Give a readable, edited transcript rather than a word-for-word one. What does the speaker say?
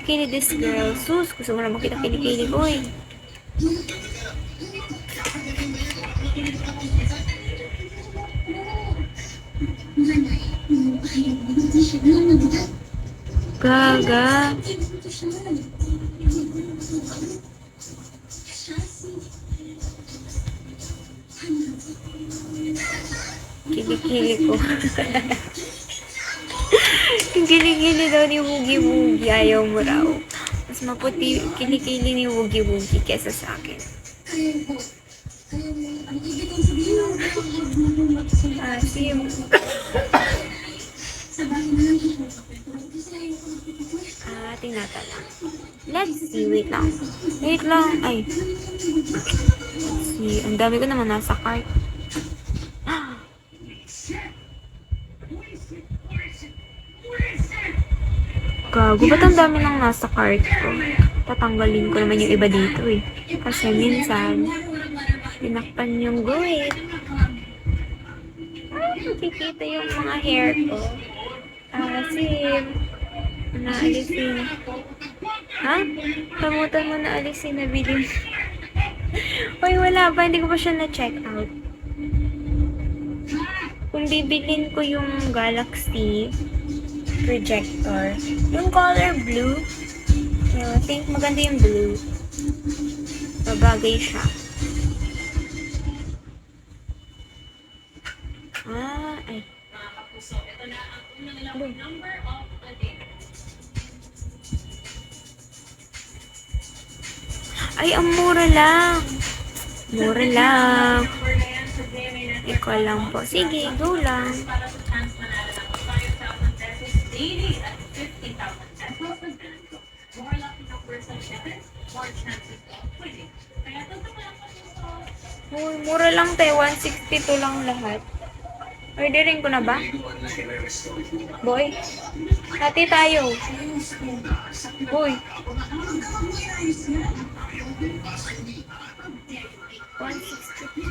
Kilikili this girl. Sus, gusto mo na makita kilikili ko eh. Gaga. Kilikili ko. Yung kilikili daw ni Woogie Woogie, ayaw mo raw. Mas maputi kilikili ni Woogie Woogie kesa sa akin. Asim. Tinatanong. Let's see. Wait lang. Ay. Let's see. Ang dami ko naman nasa cart. Gago, ba't ang dami nang nasa cart ko? Tatanggalin ko naman yung iba dito eh. Kasi minsan, tinakpan yung guhit. Nakikita yung mga hair ko. Asim. Naalisin. Ha? Kamutan mo na alisin na bilhin. Uy, wala pa. Hindi ko pa siya na-check out. Kung bibilin ko yung Galaxy projector, yung color blue, I think maganda yung blue. Babagay siya. Ay. Blue. Ay, ang mura lang. Mura lang. Ikaw lang po. Sige, go lang. Mura lang tayo. 162 lang lahat. Ordering ko na ba? Boy? Hati tayo. Boy. 160.